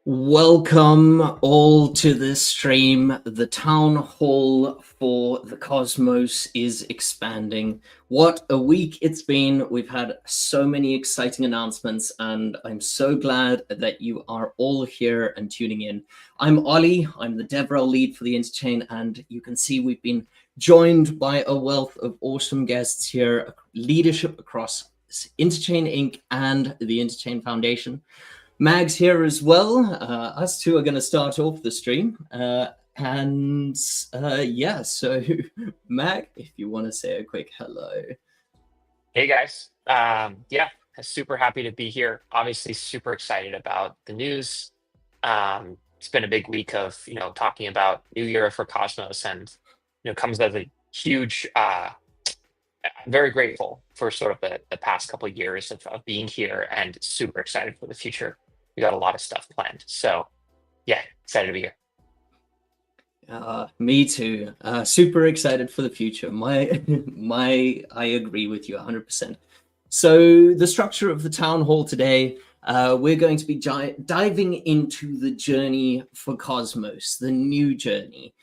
Welcome all to this stream. The town hall for the cosmos is expanding. What a week it's been. We've had so many exciting announcements, and I'm so glad that you are all here and tuning in. I'm Ollie. I'm the DevRel lead for the Interchain, and you can see we've been joined by a wealth of awesome guests here, leadership across Interchain Inc. and the Interchain Foundation. Mag's here as well. Us two are going to start off the stream. Yeah, so Mag, if you want to say a quick hello. Hey guys. Yeah, super happy to be here. Obviously super excited about the news. It's been a big week of, talking about New Year for Cosmos and, comes as a huge, I'm very grateful for sort of the past couple of years of being here and super excited for the future. We got a lot of stuff planned. So yeah, excited to be here. Me too. Super excited for the future. I agree with you 100%. So the structure of the town hall today, we're going to be diving into the journey for Cosmos, the new journey.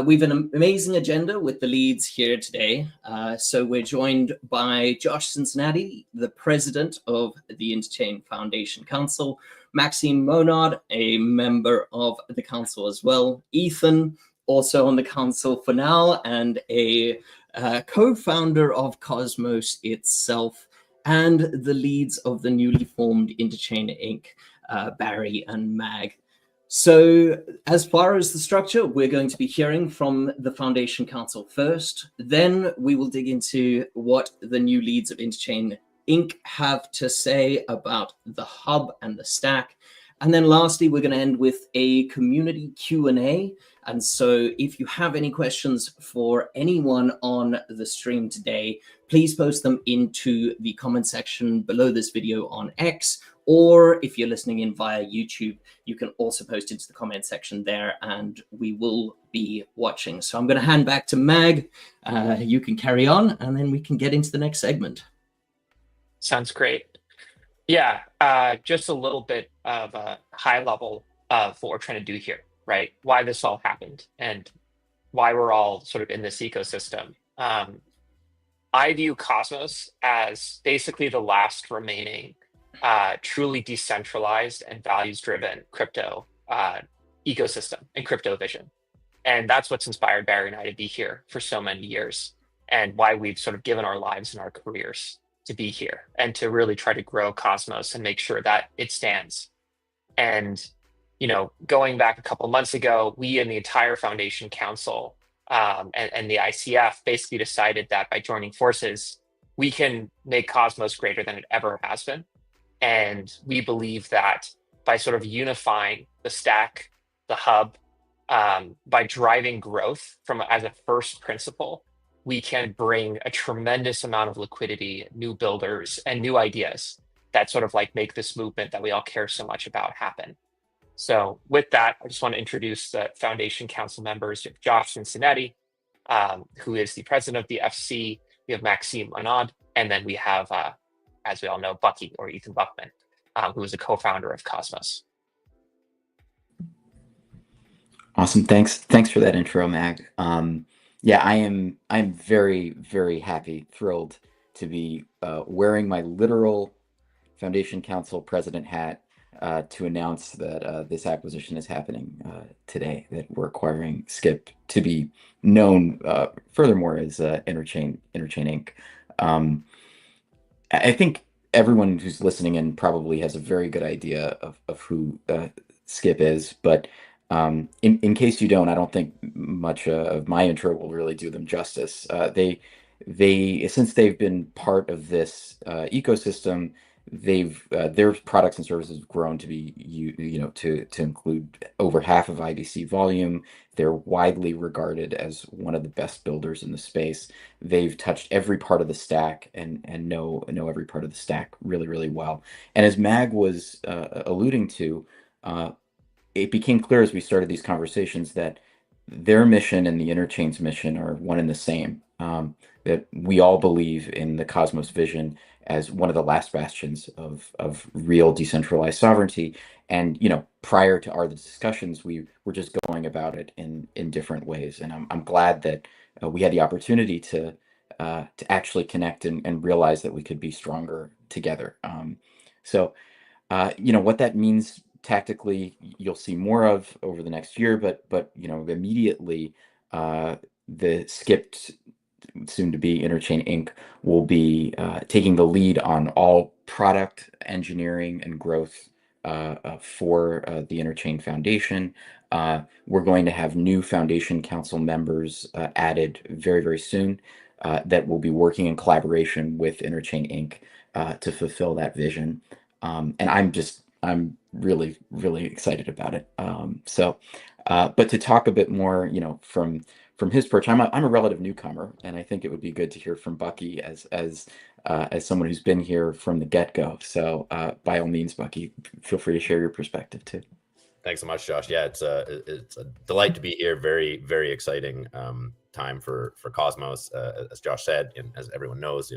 We've an amazing agenda with the leads here today. So we're joined by Josh Cincinnati, the president of the Interchain Foundation Council, Maxime Monard, a member of the council as well, Ethan, also on the council for now, and a co-founder of Cosmos itself, and the leads of the newly formed Interchain Inc., Barry and Mag. So as far as the structure, we're going to be hearing from the Foundation Council first. Then we will dig into what the new leads of Interchain Inc. have to say about the hub and the stack. And then lastly, we're going to end with a community Q&A. And so if you have any questions for anyone on the stream today, please post them into the comment section below this video on X, or if you're listening in via YouTube, you can also post into the comment section there and we will be watching. So I'm going to hand back to Mag. You can carry on and then we can get into the next segment. Sounds great. Yeah, just a little bit of a high level of what we're trying to do here, right? Why this all happened and why we're all sort of in this ecosystem. I view Cosmos as basically the last remaining truly decentralized and values-driven crypto ecosystem and crypto vision. And that's what's inspired Barry and I to be here for so many years and why we've sort of given our lives and our careers to be here and to really try to grow Cosmos and make sure that it stands. And, going back a couple of months ago, we and the entire Foundation Council and the ICF basically decided that by joining forces, we can make Cosmos greater than it ever has been. And we believe that by sort of unifying the stack, the hub, by driving growth as a first principle, we can bring a tremendous amount of liquidity, new builders, and new ideas that sort of like make this movement that we all care so much about happen. So with that, I just want to introduce the Foundation Council members. We have Josh Cincinnati, who is the president of the FC. We have Maxime Monard, and then we have, as we all know, Bucky or Ethan Buchman, who is a co-founder of Cosmos. Awesome. Thanks for that intro, Mag. Yeah, I'm very, very happy, thrilled to be wearing my literal Foundation Council president hat to announce that this acquisition is happening today, that we're acquiring Skip to be known furthermore as Interchain Inc. I think everyone who's listening in probably has a very good idea of who Skip is, but in case you don't, I don't think much of my intro will really do them justice. They since they've been part of this ecosystem, their products and services have grown to be to include over half of IBC volume. They're widely regarded as one of the best builders in the space. They've touched every part of the stack and know every part of the stack really, really well. And as Mag was alluding to, it became clear as we started these conversations that their mission and the Interchain's mission are one and the same. that we all believe in the Cosmos vision as one of the last bastions of real decentralized sovereignty. And prior to our discussions, we were just going about it in different ways. And I'm glad that we had the opportunity to actually connect and realize that we could be stronger together. So what that means tactically, you'll see more of over the next year. But immediately, the skipped, soon to be Interchain Inc. will be taking the lead on all product engineering and growth for the Interchain Foundation. We're going to have new Foundation Council members added very, very soon that will be working in collaboration with Interchain Inc. To fulfill that vision. And I'm really, really excited about it. But to talk a bit more, from his perch, I'm a relative newcomer, and I think it would be good to hear from Bucky as someone who's been here from the get-go. So by all means, Bucky, feel free to share your perspective too. Thanks so much, Josh. Yeah, it's a delight to be here. Very, very exciting time for Cosmos. As Josh said, and as everyone knows,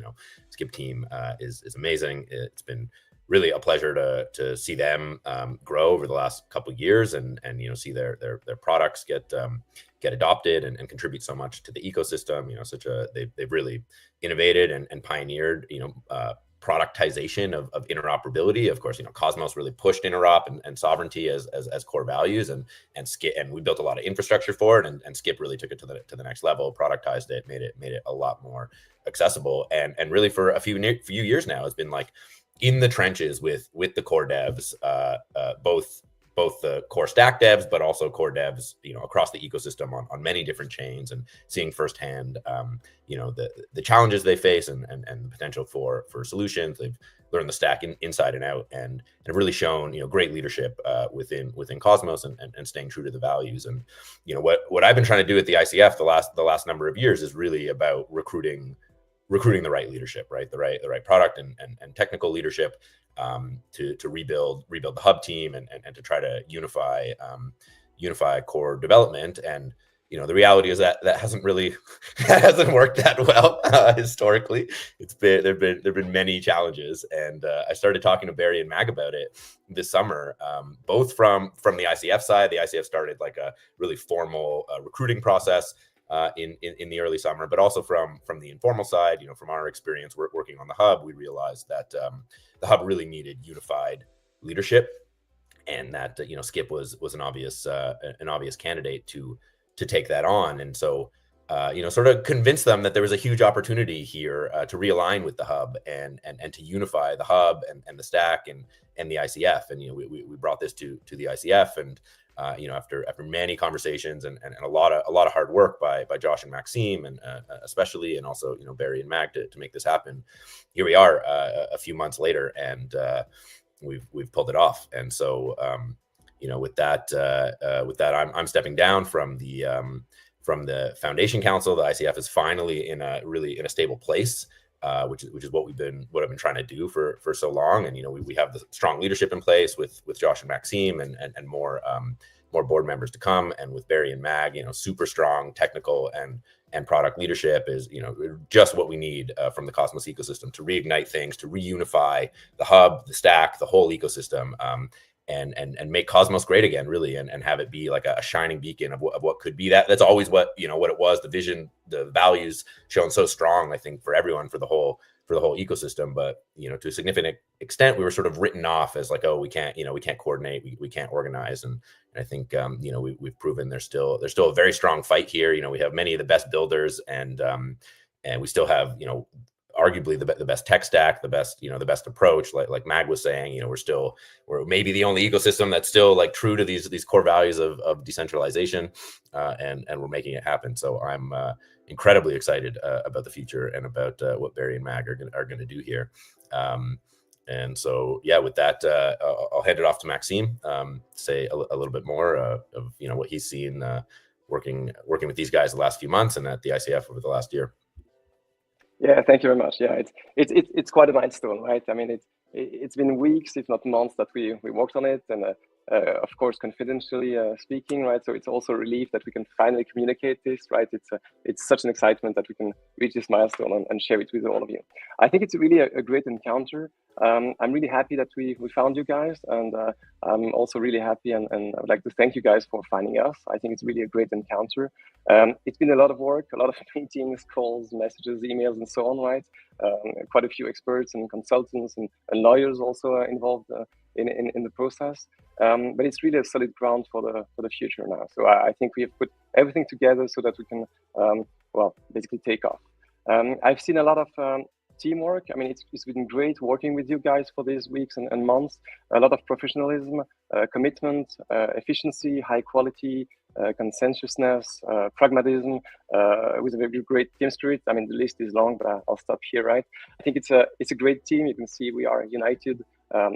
Skip team is amazing. It's been really a pleasure to see them grow over the last couple of years and see their products get adopted and contribute so much to the ecosystem. They've really innovated and pioneered productization of interoperability. Of course, Cosmos really pushed interop and sovereignty as core values, and Skip, and we built a lot of infrastructure for it, and Skip really took it to the next level, productized it, made it a lot more accessible, and really for a few years now, it's been like in the trenches with the core devs, both the core stack devs, but also core devs, across the ecosystem on many different chains, and seeing firsthand, the challenges they face and the potential for solutions. They've learned the stack inside and out, and have really shown, great leadership within Cosmos and staying true to the values. And, what I've been trying to do at the ICF the last number of years is really about recruiting the right leadership, right? The right product and technical leadership, to rebuild the hub team and to try to unify core development. And the reality is that hasn't really that hasn't worked that well historically. There've been many challenges, and I started talking to Barry and Mag about it this summer, both from the ICF side. The ICF started like a really formal recruiting process in the early summer, but also from the informal side. From our experience working on the hub, we realized that the hub really needed unified leadership, and that Skip was an obvious candidate to take that on. And so sort of convince them that there was a huge opportunity here to realign with the hub and to unify the hub and the stack and the ICF. And we brought this to the ICF, and after many conversations and a lot of hard work by Josh and Maxime, and especially, and also Barry and Mag to make this happen, here we are a few months later, and we've pulled it off. And so with that, I'm stepping down from the Foundation Council. The ICF is finally in a stable place, which is what I've been trying to do for so long. And we have the strong leadership in place with Josh and Maxime, and more board members to come, and with Barry and Mag, super strong technical and product leadership is just what we need from the Cosmos ecosystem to reignite things, to reunify the hub, the stack, the whole ecosystem, and make Cosmos great again, really, and have it be like a shining beacon of what could be. That's always what it was, the vision, the values shown so strong, I think, for everyone, for the whole ecosystem. But to a significant extent, we were sort of written off as like, oh, we can't coordinate, we can't organize. And I think we've proven there's still a very strong fight here. We have many of the best builders, and we still have arguably the best tech stack, the best approach. Like Mag was saying, we're maybe the only ecosystem that's still like true to these core values of decentralization, and we're making it happen. So I'm incredibly excited about the future and about what Barry and Mag are going to do here. And so, yeah, with that, I'll hand it off to Maxime, to say a little bit more of what he's seen working with these guys the last few months and at the ICF over the last year. Yeah, thank you very much. Yeah, it's quite a milestone, right? I mean, it's been weeks, if not months, that we worked on it, and of course, confidentially speaking, right? So it's also a relief that we can finally communicate this, right? It's such an excitement that we can reach this milestone and share it with all of you. I think it's really a great encounter. I'm really happy that we found you guys, and I'm also really happy and I would like to thank you guys for finding us. I think it's really a great encounter. It's been a lot of work, a lot of meetings, calls, messages, emails, and so on, right? Quite a few experts and consultants and lawyers also involved in the process. But it's really a solid ground for the future now. So I think we have put everything together so that we can, well, basically take off. I've seen a lot of teamwork. I mean, it's been great working with you guys for these weeks and months. A lot of professionalism, commitment, efficiency, high quality, consensuousness, pragmatism, with a very great team spirit. I mean, the list is long, but I'll stop here, right? I think it's a great team. You can see we are united.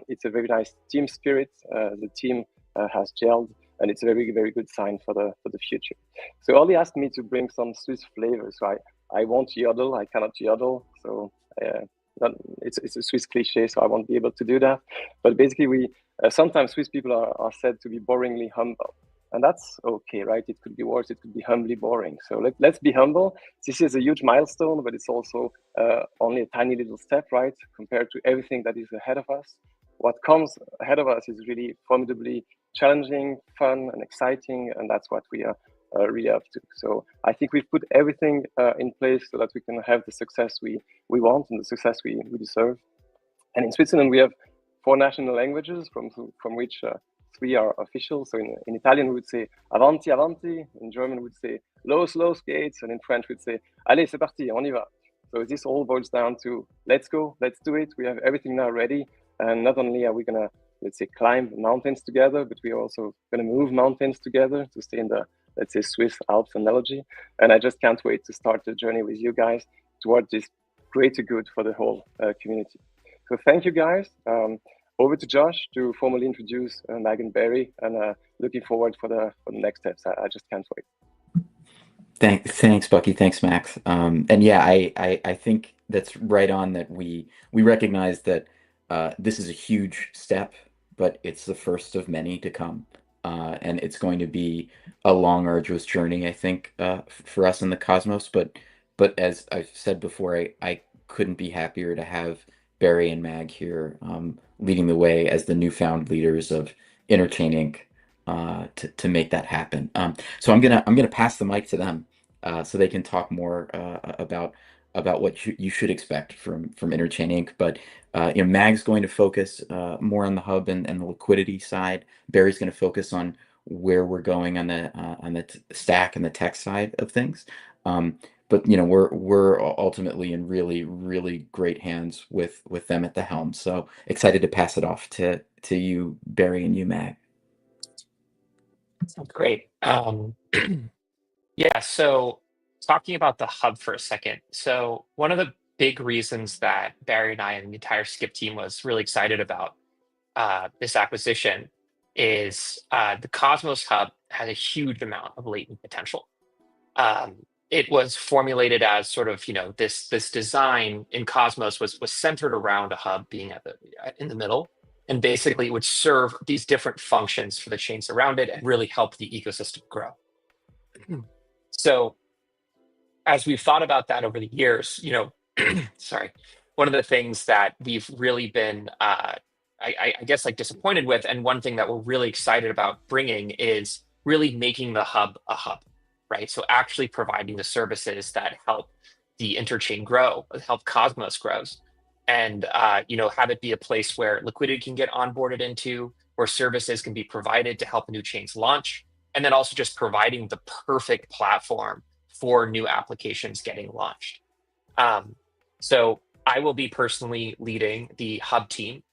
It's a very nice team spirit. The team has gelled, and it's a very, very good sign for the future. So Ollie asked me to bring some Swiss flavor. So I won't yodel. I cannot yodel. So it's a Swiss cliche, so I won't be able to do that. But basically, we sometimes Swiss people are said to be boringly humble. And that's okay, right? It could be worse. It could be humbly boring. So let's be humble. This is a huge milestone, but it's also only a tiny little step, right? Compared to everything that is ahead of us. What comes ahead of us is really formidably challenging, fun, and exciting. And that's what we are really up to. So I think we've put everything in place so that we can have the success we want and the success we deserve. And in Switzerland, we have 4 national languages from which 3 are official. So in Italian, we would say avanti, avanti. In German, we would say los, los gates. And in French, we'd say allez, c'est parti, on y va. So this all boils down to let's go, let's do it. We have everything now ready. And not only are we going to, let's say, climb mountains together, but we are also going to move mountains together to stay in the, let's say, Swiss Alps analogy. And I just can't wait to start the journey with you guys towards this greater good for the whole community. So thank you, guys. Over to Josh to formally introduce Mag and Barry, and looking forward for the next steps. I just can't wait. Thanks, Bucky. Thanks, Max. And yeah, I think that's right on. That we recognize that this is a huge step, but it's the first of many to come, and it's going to be a long, arduous journey, I think, for us in the Cosmos. But as I've said before, I couldn't be happier to have Barry and Mag here, leading the way as the newfound leaders of Interchain Inc. To make that happen. So I'm gonna pass the mic to them, so they can talk more about what you should expect from Interchain Inc. But Mag's going to focus more on the hub and the liquidity side. Barry's going to focus on where we're going on the stack and the tech side of things. But we're ultimately in really, really great hands with them at the helm. So excited to pass it off to you, Barry, and you, Mag. Sounds great. Yeah, so talking about the hub for a second. So one of the big reasons that Barry and I and the entire Skip team was really excited about this acquisition is the Cosmos Hub has a huge amount of latent potential. It was formulated as sort of, this design in Cosmos was centered around a hub being in the middle, and basically it would serve these different functions for the chains around it and really help the ecosystem grow. So as we've thought about that over the years, sorry, one of the things that we've really been, I guess, like disappointed with, and one thing that we're really excited about bringing is really making the hub a hub. Right, so actually providing the services that help the interchain grow, help Cosmos grows, and have it be a place where liquidity can get onboarded into, where services can be provided to help new chains launch, and then also just providing the perfect platform for new applications getting launched. So I will be personally leading the hub team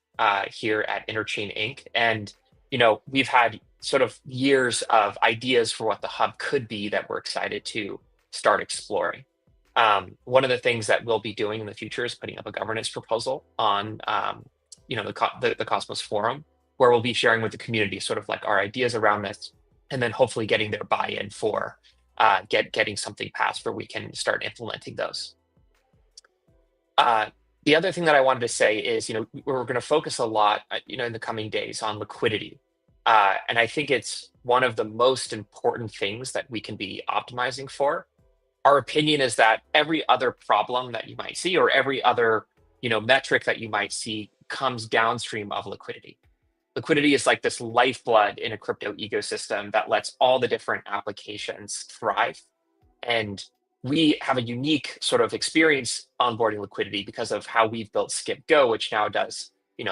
here at Interchain Inc. And we've had sort of years of ideas for what the hub could be that we're excited to start exploring. One of the things that we'll be doing in the future is putting up a governance proposal on, the Cosmos Forum, where we'll be sharing with the community sort of like our ideas around this, and then hopefully getting their buy-in for getting something passed where we can start implementing those. The other thing that I wanted to say is, we're going to focus a lot, in the coming days on liquidity. And I think it's one of the most important things that we can be optimizing for. Our opinion is that every other problem that you might see, or every other metric that you might see, comes downstream of liquidity. Liquidity is like this lifeblood in a crypto ecosystem that lets all the different applications thrive. And we have a unique sort of experience onboarding liquidity because of how we've built Skip Go, which now does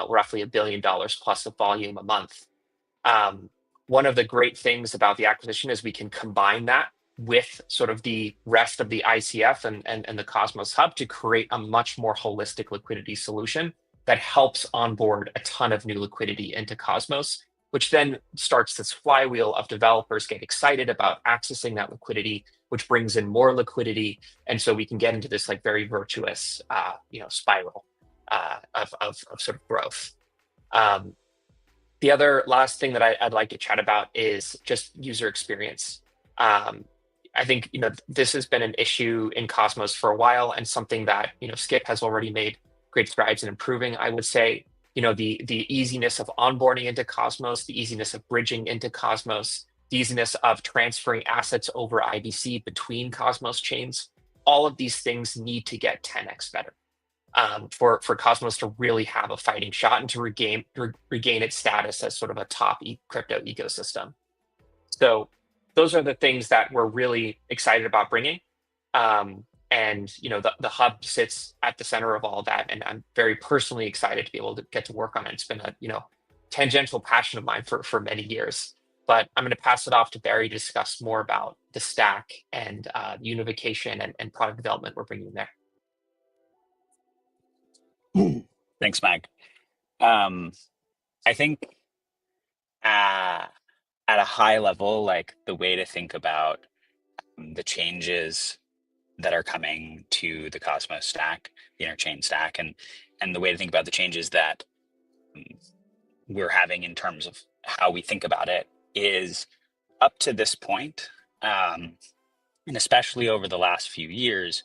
roughly $1 billion plus of volume a month. One of the great things about the acquisition is we can combine that with sort of the rest of the ICF and the Cosmos Hub to create a much more holistic liquidity solution that helps onboard a ton of new liquidity into Cosmos, which then starts this flywheel of developers get excited about accessing that liquidity, which brings in more liquidity. And so we can get into this like very virtuous, spiral of sort of growth. The other last thing that I'd like to chat about is just user experience. I think this has been an issue in Cosmos for a while, and something that Skip has already made great strides in improving. I would say the easiness of onboarding into Cosmos, the easiness of bridging into Cosmos, the easiness of transferring assets over IBC between Cosmos chains. All of these things need to get 10x better for Cosmos to really have a fighting shot and to regain its status as sort of a top crypto ecosystem. So those are the things that we're really excited about bringing. And the hub sits at the center of all that, and I'm very personally excited to be able to get to work on it. It's been a tangential passion of mine for many years. But I'm going to pass it off to Barry to discuss more about the stack and unification and product development we're bringing there. Thanks, Mag. I think at a high level, like the way to think about the changes that are coming to the Cosmos stack, the Interchain stack, and the way to think about the changes that we're having in terms of how we think about it is up to this point, and especially over the last few years,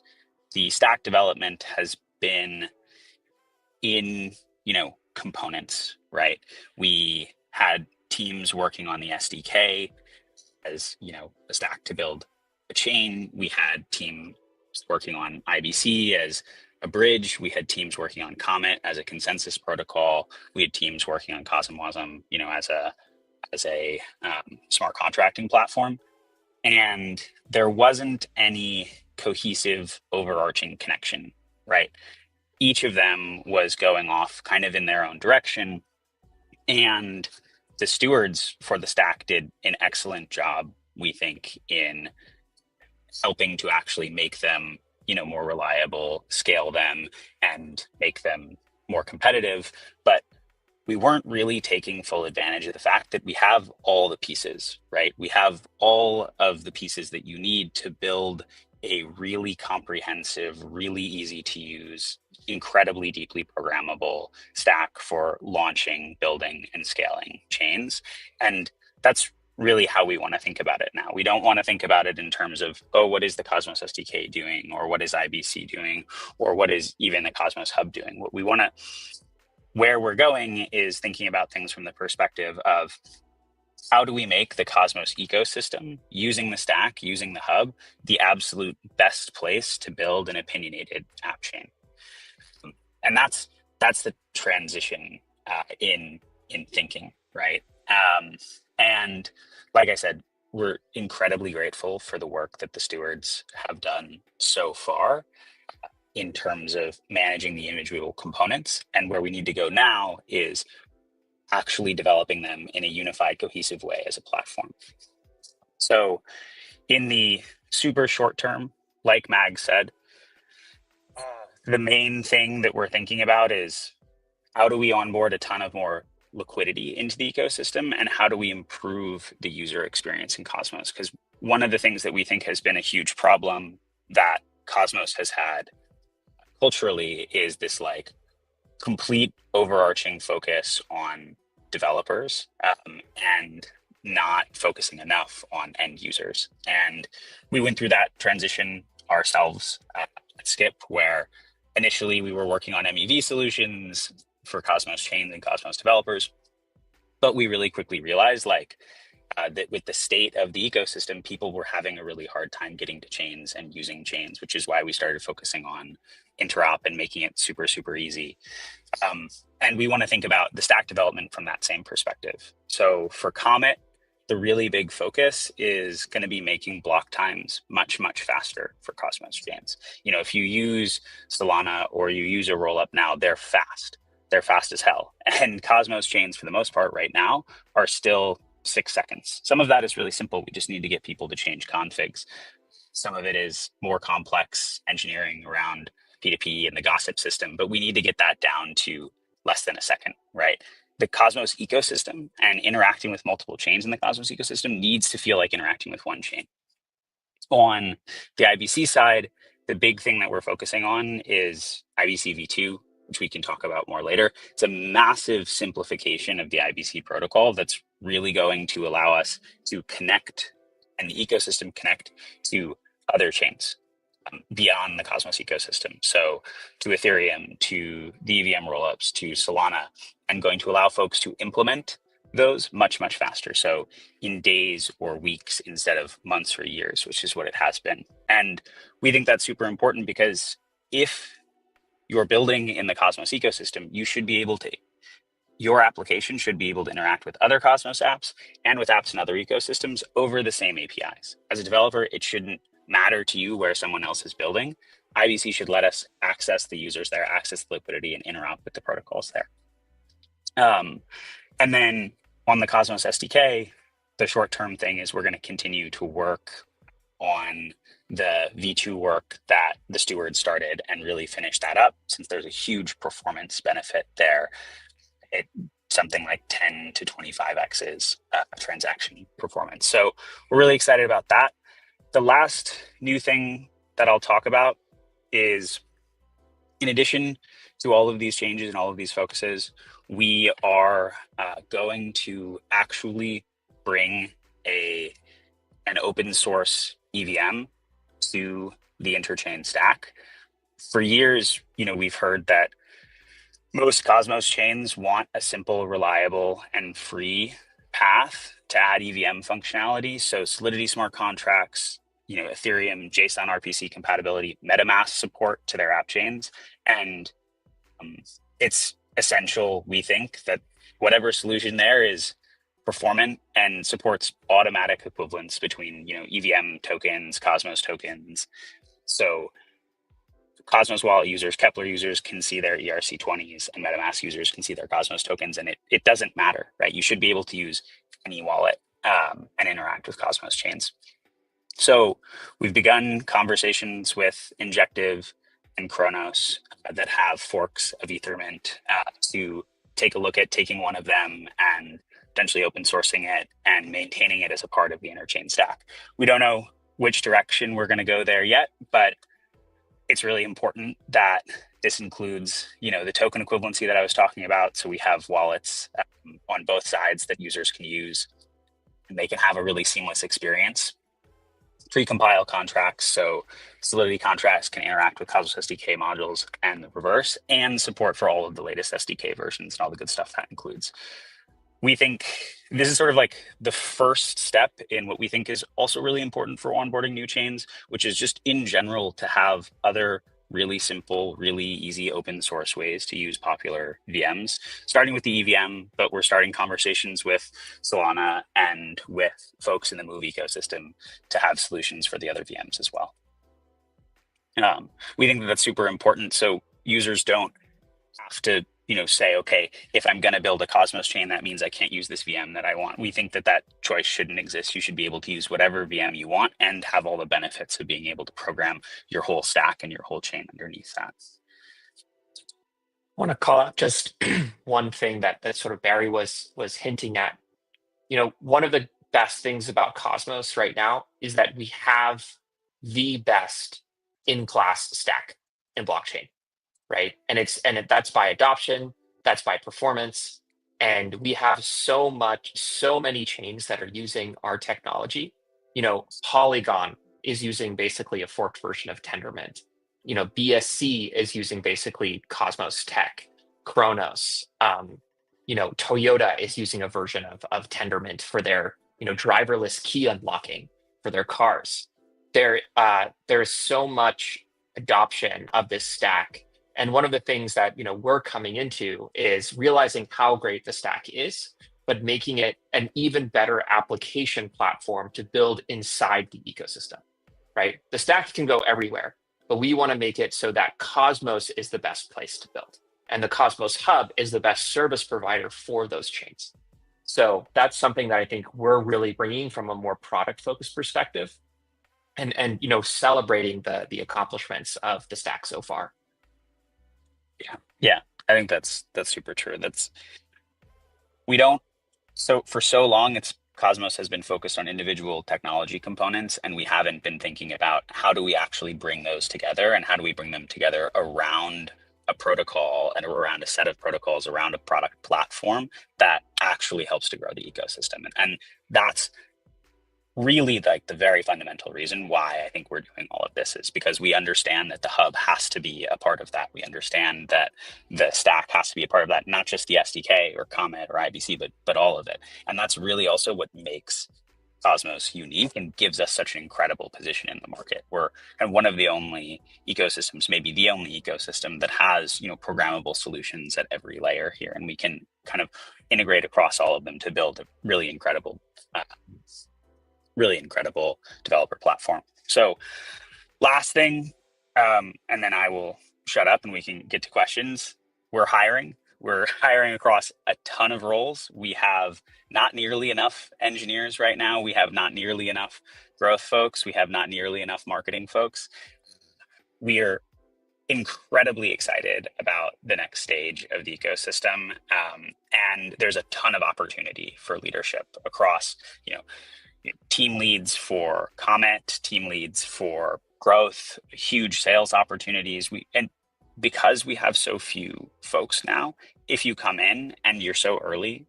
the stack development has been in components, right? We had teams working on the SDK as a stack to build a chain. We had teams working on IBC as a bridge. We had teams working on Comet as a consensus protocol. We had teams working on CosmWasm, as a smart contracting platform. And there wasn't any cohesive overarching connection, right? Each of them was going off kind of in their own direction. And the stewards for the stack did an excellent job, we think, in helping to actually make them, more reliable, scale them, and make them more competitive. But we weren't really taking full advantage of the fact that we have all the pieces, right? We have all of the pieces that you need to build a really comprehensive, really easy to use, incredibly deeply programmable stack for launching, building, and scaling chains. And that's really how we want to think about it now. We don't want to think about it in terms of, what is the Cosmos SDK doing? Or what is IBC doing? Or what is even the Cosmos Hub doing? What we want to, where we're going is thinking about things from the perspective of how do we make the Cosmos ecosystem, using the stack, using the hub, the absolute best place to build an opinionated app chain. And that's the transition in thinking, right? And like I said, we're incredibly grateful for the work that the stewards have done so far in terms of managing the individual components. And where we need to go now is actually developing them in a unified, cohesive way as a platform. So in the super short term, like Mag said, the main thing that we're thinking about is how do we onboard a ton of more liquidity into the ecosystem, and how do we improve the user experience in Cosmos? Because one of the things that we think has been a huge problem that Cosmos has had culturally is this like complete overarching focus on developers and not focusing enough on end users. And we went through that transition ourselves at Skip, where initially we were working on MEV solutions for Cosmos chains and Cosmos developers. But we really quickly realized that with the state of the ecosystem, people were having a really hard time getting to chains and using chains, which is why we started focusing on interop and making it super, super easy. And we want to think about the stack development from that same perspective. So for Comet, the really big focus is going to be making block times much, much faster for Cosmos chains. If you use Solana or you use a rollup now, they're fast. They're fast as hell. And Cosmos chains, for the most part right now, are still 6 seconds. Some of that is really simple. We just need to get people to change configs. Some of it is more complex engineering around P2P and the gossip system, but we need to get that down to less than a second, right? The Cosmos ecosystem and interacting with multiple chains in the Cosmos ecosystem needs to feel like interacting with one chain. On the IBC side, the big thing that we're focusing on is IBC v2, which we can talk about more later. It's a massive simplification of the IBC protocol that's really going to allow us to connect and the ecosystem connect to other chains beyond the Cosmos ecosystem. So to Ethereum, to the EVM rollups, to Solana, and going to allow folks to implement those much, much faster. So in days or weeks instead of months or years, which is what it has been. And we think that's super important because if you're building in the Cosmos ecosystem, your application should be able to interact with other Cosmos apps and with apps in other ecosystems over the same APIs. As a developer, it shouldn't matter to you where someone else is building. IBC should let us access the users there, access the liquidity, and interop with the protocols there. And then on the Cosmos SDK, the short-term thing is we're going to continue to work on the V2 work that the steward started and really finish that up, since there's a huge performance benefit there. Something like 10 to 25x's transaction performance. So we're really excited about that. The last new thing that I'll talk about is, in addition to all of these changes and all of these focuses, we are going to actually bring an open source EVM to the Interchain stack. For years, we've heard that most Cosmos chains want a simple, reliable, and free path to add EVM functionality. So Solidity smart contracts, Ethereum, JSON RPC compatibility, MetaMask support to their app chains. And it's essential, we think, that whatever solution there is performant and supports automatic equivalence between, EVM tokens, Cosmos tokens. So Cosmos Wallet users, Kepler users can see their ERC20s, and MetaMask users can see their Cosmos tokens, and it doesn't matter, right? You should be able to use any wallet and interact with Cosmos chains. So we've begun conversations with Injective and Kronos that have forks of Ethermint to take a look at taking one of them and potentially open sourcing it and maintaining it as a part of the Interchain stack. We don't know which direction we're going to go there yet, but it's really important that this includes, the token equivalency that I was talking about. So we have wallets on both sides that users can use, and they can have a really seamless experience. Pre-compile contracts, so Solidity contracts can interact with Cosmos SDK modules and the reverse, and support for all of the latest SDK versions and all the good stuff that includes. We think this is sort of like the first step in what we think is also really important for onboarding new chains, which is just in general to have other really simple, really easy open source ways to use popular VMs, starting with the EVM, but we're starting conversations with Solana and with folks in the Move ecosystem to have solutions for the other VMs as well. We think that that's super important, so users don't have to say, okay, if I'm going to build a Cosmos chain, that means I can't use this VM that I want. We think that that choice shouldn't exist. You should be able to use whatever VM you want and have all the benefits of being able to program your whole stack and your whole chain underneath that. I want to call out just one thing that sort of Barry was hinting at. One of the best things about Cosmos right now is that we have the best in-class stack in blockchain. Right. And that's by adoption, that's by performance. And we have so many chains that are using our technology. Polygon is using basically a forked version of Tendermint. BSC is using basically Cosmos Tech, Kronos. Toyota is using a version of Tendermint for their driverless key unlocking for their cars. There is so much adoption of this stack. And one of the things that we're coming into is realizing how great the stack is, but making it an even better application platform to build inside the ecosystem, right? The stack can go everywhere, but we want to make it so that Cosmos is the best place to build. And the Cosmos Hub is the best service provider for those chains. So that's something that I think we're really bringing from a more product-focused perspective, and celebrating the accomplishments of the stack so far. Yeah, I think that's super true. So for so long, Cosmos has been focused on individual technology components, and we haven't been thinking about how do we actually bring those together, and how do we bring them together around a protocol and around a set of protocols, around a product platform that actually helps to grow the ecosystem. And that's really like the very fundamental reason why I think we're doing all of this, is because we understand that the hub has to be a part of that. We understand that the stack has to be a part of that, not just the SDK or Comet or IBC, but all of it. And that's really also what makes Cosmos unique and gives us such an incredible position in the market. We're one of the only ecosystems, maybe the only ecosystem, that has programmable solutions at every layer here, and we can kind of integrate across all of them to build a really incredible developer platform. So last thing, and then I will shut up and we can get to questions. We're hiring across a ton of roles. We have not nearly enough engineers right now. We have not nearly enough growth folks. We have not nearly enough marketing folks. We are incredibly excited about the next stage of the ecosystem. And there's a ton of opportunity for leadership across, team leads for Comet, team leads for growth, huge sales opportunities. And because we have so few folks now, if you come in and you're so early,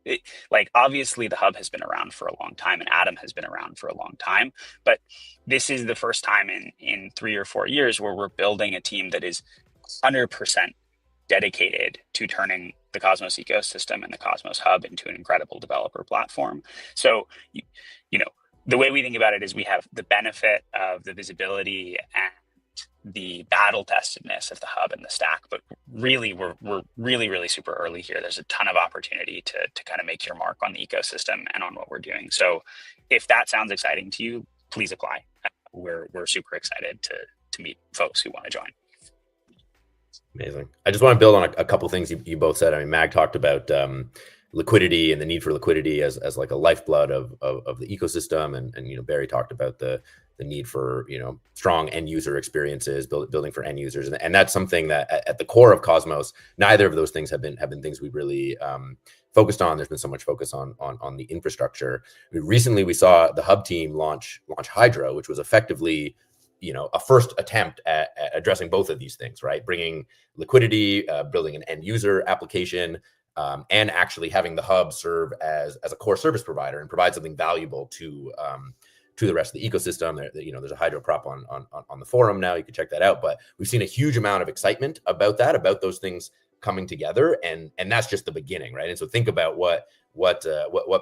obviously the hub has been around for a long time and Adam has been around for a long time, but this is the first time in 3 or 4 years where we're building a team that is 100% dedicated to turning the Cosmos ecosystem and the Cosmos Hub into an incredible developer platform. So, the way we think about it is we have the benefit of the visibility and the battle testedness of the hub and the stack, but really we're really, really super early here. There's a ton of opportunity to kind of make your mark on the ecosystem and on what we're doing. So if that sounds exciting to you, please apply. We're super excited to meet folks who want to join. Amazing. I just want to build on a couple things you both said. I mean, Mag talked about liquidity and the need for liquidity as like a lifeblood of the ecosystem, and Barry talked about the need for strong end user experiences, building for end users, and that's something that at the core of Cosmos, neither of those things have been things we've really focused on. There's been so much focus on the infrastructure. Recently, we saw the hub team launch Hydra, which was effectively a first attempt at addressing both of these things, right? Bringing liquidity, building an end user application, and actually having the hub serve as a core service provider and provide something valuable to the rest of the ecosystem. There's a Hydro prop on the forum now. You can check that out. But we've seen a huge amount of excitement about those things coming together, and that's just the beginning, right? And so think about what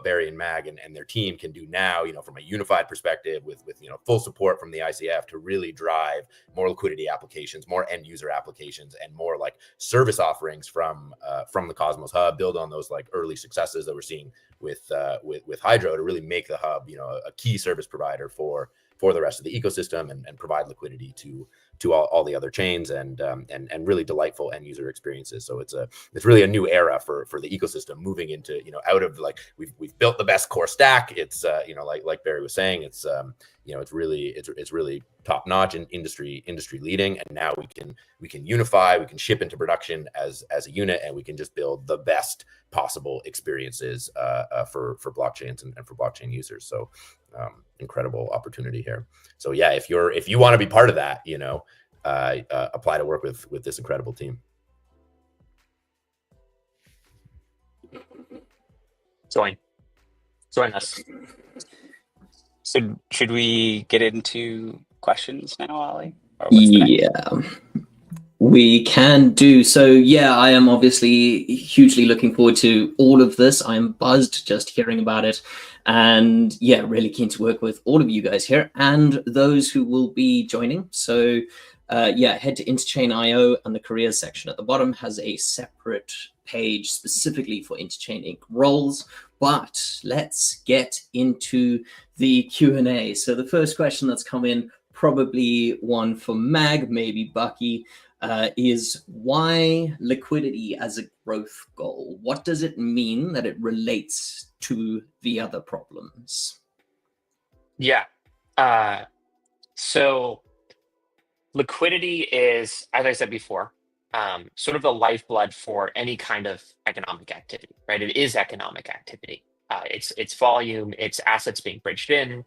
Barry and Mag and their team can do now, from a unified perspective with full support from the ICF to really drive more liquidity applications, more end user applications, and more like service offerings from the Cosmos Hub, build on those like early successes that we're seeing with Hydro to really make the hub, a key service provider for the rest of the ecosystem and provide liquidity to all the other chains and really delightful end user experiences. So it's really a new era for the ecosystem, moving into out of like we've built the best core stack. It's like Barry was saying, it's really top notch and industry leading, and now we can unify, we can ship into production as a unit, and we can just build the best possible experiences for blockchains and for blockchain users. So incredible opportunity here. So yeah, if you want to be part of that, apply to work with this incredible team. Join us. So should we get into questions now, Ollie? Yeah. we can do. So yeah, I am obviously hugely looking forward to all of this. I am buzzed just hearing about it. And yeah, really keen to work with all of you guys here and those who will be joining. So yeah, head to Interchain.io, and the careers section at the bottom has a separate page specifically for Interchain Inc. roles. But let's get into the Q&A. So the first question that's come in, probably one for Mag, maybe Bucky, is why liquidity as a growth goal? What does it mean that it relates to the other problems? Yeah. So liquidity is, as I said before, sort of the lifeblood for any kind of economic activity, right? It is economic activity. It's volume, it's assets being bridged in,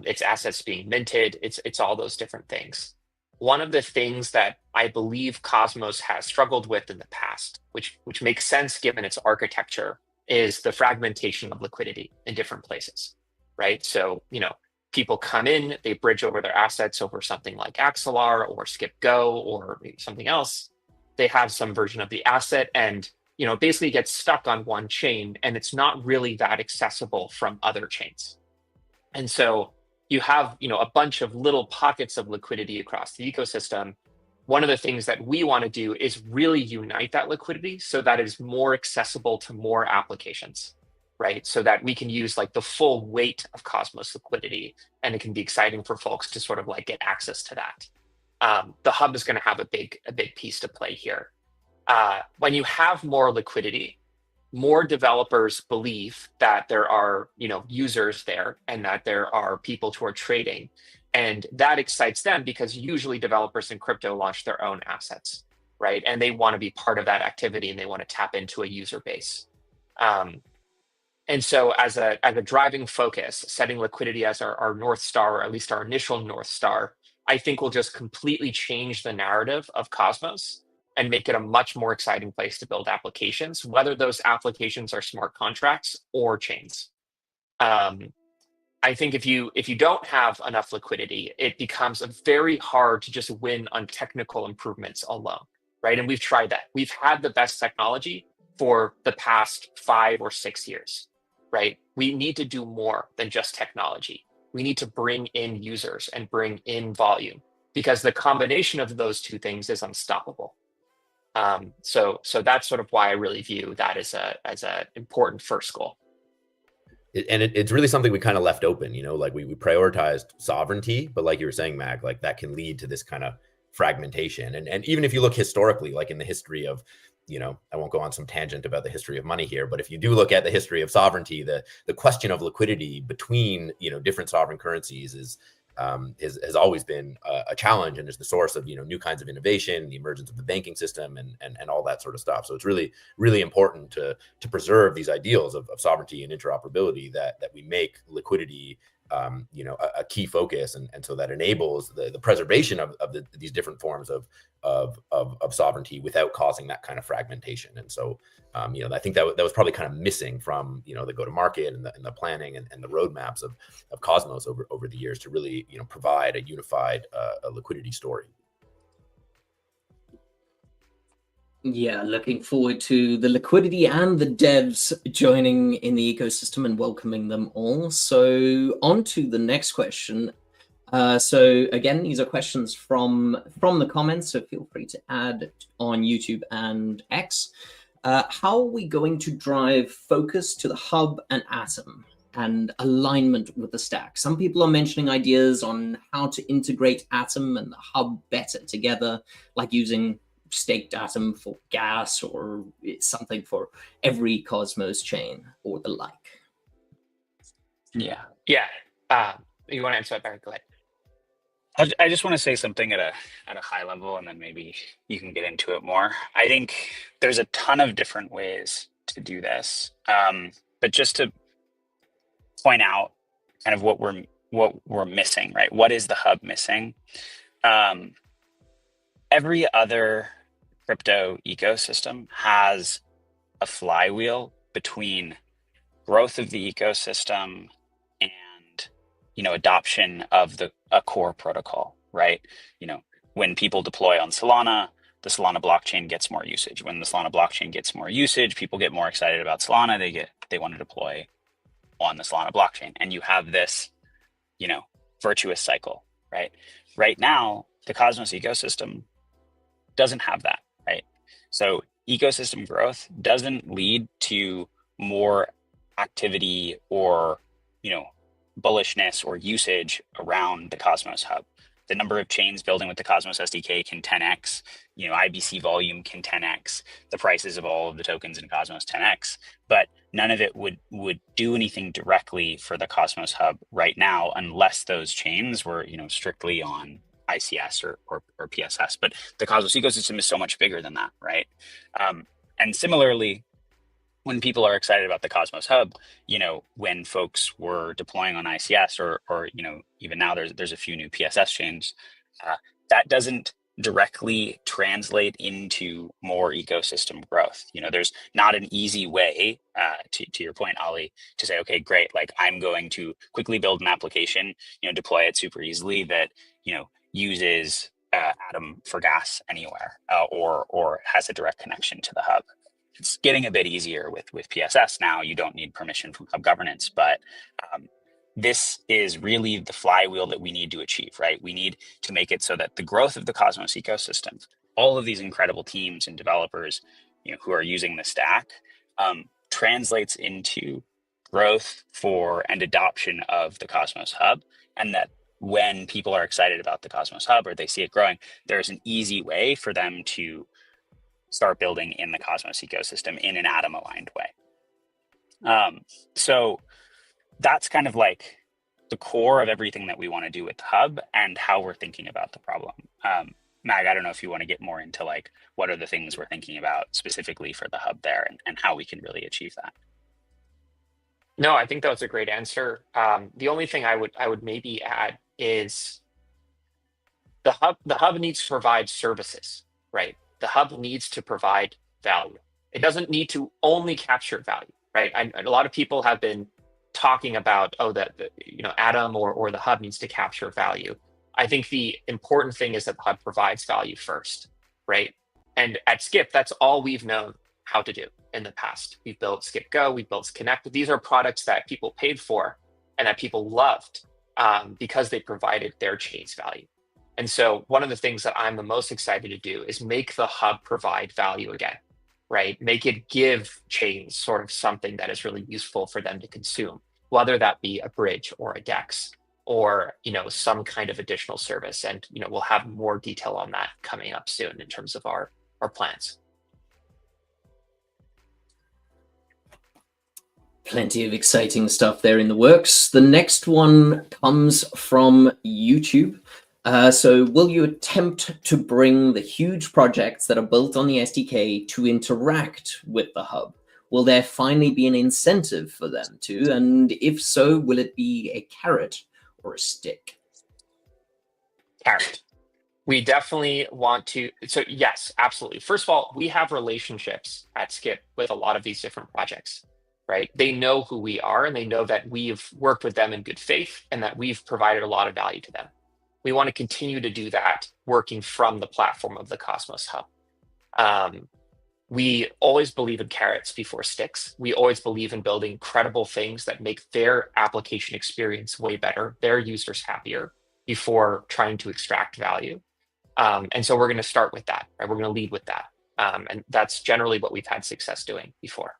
it's assets being minted, it's all those different things. One of the things that I believe Cosmos has struggled with in the past, which makes sense given its architecture, is the fragmentation of liquidity in different places, right? So, people come in, they bridge over their assets over something like Axelar or Skip Go or maybe something else. They have some version of the asset and basically gets stuck on one chain, and it's not really that accessible from other chains. And so you have a bunch of little pockets of liquidity across the ecosystem. One of the things that we want to do is really unite that liquidity so that it is more accessible to more applications, right? So that we can use like the full weight of Cosmos liquidity, and it can be exciting for folks to sort of like get access to that. The hub is going to have a big piece to play here. When you have more liquidity, more developers believe that there are users there and that there are people who are trading, and that excites them because usually developers in crypto launch their own assets, right? And they want to be part of that activity, and they want to tap into a user base. And so as a driving focus, setting liquidity as our North Star, or at least our initial North Star, I think will just completely change the narrative of Cosmos and make it a much more exciting place to build applications, whether those applications are smart contracts or chains. I think if you don't have enough liquidity, it becomes very hard to just win on technical improvements alone, right? And we've tried that. We've had the best technology for the past 5 or 6 years, right? We need to do more than just technology. We need to bring in users and bring in volume, because the combination of those two things is unstoppable. So that's sort of why I really view that as a important first goal. It's really something we kind of left open, like we prioritized sovereignty, but like you were saying, Mag, like that can lead to this kind of fragmentation. And even if you look historically, like in the history of, I won't go on some tangent about the history of money here, but if you do look at the history of sovereignty, the question of liquidity between, different sovereign currencies has always been a challenge, and is the source of new kinds of innovation, the emergence of the banking system, and all that sort of stuff. So it's really, really important to preserve these ideals of sovereignty and interoperability, that we make liquidity a key focus, and so that enables the preservation of these different forms of sovereignty without causing that kind of fragmentation. And so I think that was probably kind of missing from the go-to-market and the planning and the roadmaps of Cosmos over the years, to really provide a unified liquidity story. Yeah, looking forward to the liquidity and the devs joining in the ecosystem and welcoming them all. So on to the next question. So again, these are questions from the comments, so feel free to add on YouTube and X. How are we going to drive focus to the hub and Atom and alignment with the stack? Some people are mentioning ideas on how to integrate Atom and the hub better together, like using staked Atom for gas, or something for every Cosmos chain, or the like. Yeah. You want to answer that, Barry? Go ahead. I just want to say something at a high level, and then maybe you can get into it more. I think there's a ton of different ways to do this, but just to point out kind of what we're missing, right? What is the hub missing? Every other crypto ecosystem has a flywheel between growth of the ecosystem and adoption of a core protocol, right? When people deploy on Solana, the Solana blockchain gets more usage. When the Solana blockchain gets more usage, people get more excited about Solana. They want to deploy on the Solana blockchain, and you have this, virtuous cycle, right? Right now, the Cosmos ecosystem doesn't have that, right? So ecosystem growth doesn't lead to more activity or, bullishness or usage around the Cosmos hub. The number of chains building with the Cosmos SDK can 10x, IBC volume can 10x, the prices of all of the tokens in Cosmos 10x, but none of it would do anything directly for the Cosmos hub right now unless those chains were, strictly on ICS or PSS. But the Cosmos ecosystem is so much bigger than that, right? And similarly, when people are excited about the Cosmos hub, when folks were deploying on ICS or even now there's a few new PSS chains, that doesn't directly translate into more ecosystem growth. There's not an easy way, to your point, Ali, to say, okay, great, like I'm going to quickly build an application, deploy it super easily that, uses Atom for gas anywhere, or has a direct connection to the hub. It's getting a bit easier with PSS now. You don't need permission from hub governance, but this is really the flywheel that we need to achieve, right? We need to make it so that the growth of the Cosmos ecosystem, all of these incredible teams and developers, who are using the stack, translates into growth for and adoption of the Cosmos hub, and that when people are excited about the Cosmos hub or they see it growing, there's an easy way for them to start building in the Cosmos ecosystem in an Atom aligned way. So that's kind of like the core of everything that we want to do with the hub and how we're thinking about the problem. Mag, I don't know if you want to get more into like what are the things we're thinking about specifically for the hub there and how we can really achieve that. No, I think that was a great answer. The only thing I would maybe add is the hub needs to provide services, right? The hub needs to provide value. It doesn't need to only capture value, right? A lot of people have been talking about, that Atom or the hub needs to capture value. I think the important thing is that the hub provides value first, right? And at Skip, that's all we've known how to do in the past. We've built Skip Go, we've built Connect. These are products that people paid for and that people loved because they provided their chain's value. And so one of the things that I'm the most excited to do is make the hub provide value again, right? Make it give chains sort of something that is really useful for them to consume, whether that be a bridge or a DEX or, some kind of additional service. And, we'll have more detail on that coming up soon in terms of our plans. Plenty of exciting stuff there in the works. The next one comes from YouTube. So will you attempt to bring the huge projects that are built on the SDK to interact with the hub? Will there finally be an incentive for them to? And if so, will it be a carrot or a stick? Carrot. We definitely want to. So yes, absolutely. First of all, we have relationships at Skip with a lot of these different projects, right? They know who we are and they know that we've worked with them in good faith and that we've provided a lot of value to them. We want to continue to do that working from the platform of the Cosmos hub. We always believe in carrots before sticks. We always believe in building credible things that make their application experience way better, their users happier before trying to extract value. And so we're going to start with that, right? We're going to lead with that. And that's generally what we've had success doing before.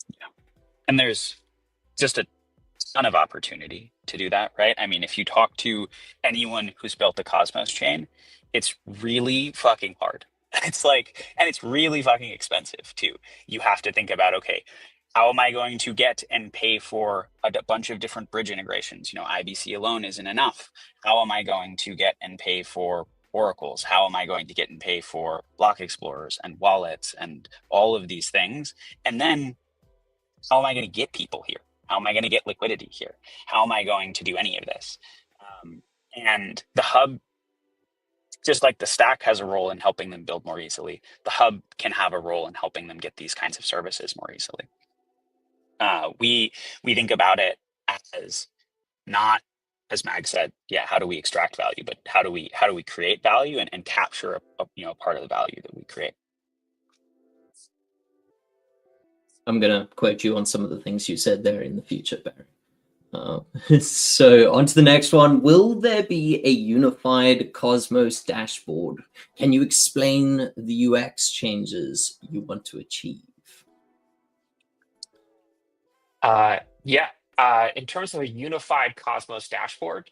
Yeah. And there's just a ton of opportunity to do that, right? I mean, if you talk to anyone who's built the Cosmos chain, it's really fucking hard. It's like, and it's really fucking expensive too. You have to think about, okay, how am I going to get and pay for a bunch of different bridge integrations? IBC alone isn't enough. How am I going to get and pay for oracles? How am I going to get and pay for block explorers and wallets and all of these things? And then how am I going to get people here? How am I going to get liquidity here? How am I going to do any of this? And the hub, just like the stack has a role in helping them build more easily, the hub can have a role in helping them get these kinds of services more easily. We think about it as not as Mag said, yeah, how do we extract value? But how do we create value and capture a part of the value that we create? I'm gonna quote you on some of the things you said there in the future, Barry. So on to the next one. Will there be a unified Cosmos dashboard? Can you explain the UX changes you want to achieve? Yeah. In terms of a unified Cosmos dashboard,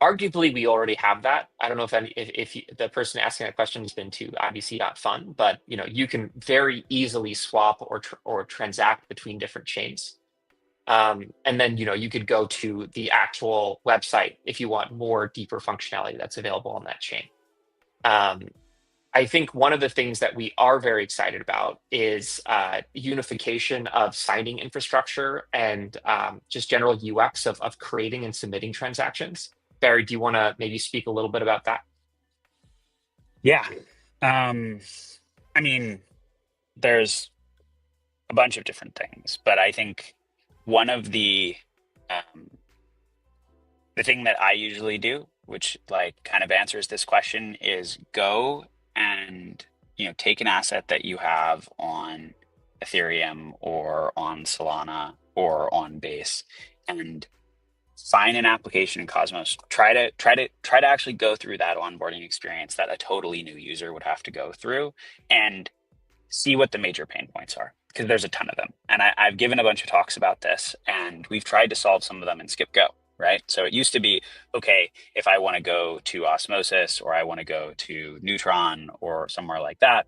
arguably we already have that. I don't know if the person asking that question has been to ibc.fun, but you can very easily swap or transact between different chains. And then you could go to the actual website if you want more deeper functionality that's available on that chain. I think one of the things that we are very excited about is unification of signing infrastructure and just general UX of creating and submitting transactions. Barry, do you want to maybe speak a little bit about that? Yeah. I mean, there's a bunch of different things, but I think one of the thing that I usually do, which kind of answers this question, is go and take an asset that you have on Ethereum or on Solana or on Base and find an application in Cosmos. Try to actually go through that onboarding experience that a totally new user would have to go through and see what the major pain points are, because there's a ton of them. And I've given a bunch of talks about this, and we've tried to solve some of them in Skip Go, right? So it used to be, okay, if I want to go to Osmosis or I want to go to Neutron or somewhere like that,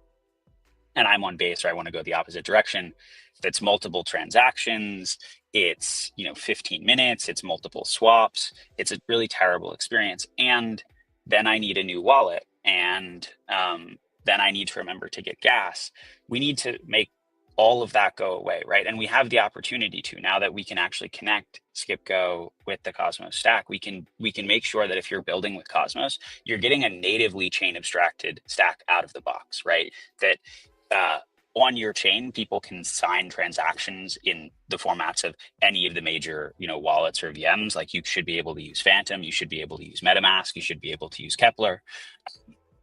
and I'm on Base or I want to go the opposite direction, that's multiple transactions, it's 15 minutes, it's multiple swaps, it's a really terrible experience. And then I need a new wallet, and then I need to remember to get gas. We need to make all of that go away, right? And we have the opportunity to, now that we can actually connect Skip Go with the Cosmos stack, we can make sure that if you're building with Cosmos, you're getting a natively chain abstracted stack out of the box, right? That on your chain, people can sign transactions in the formats of any of the major, wallets or VMs. Like, you should be able to use Phantom, you should be able to use MetaMask, you should be able to use Kepler.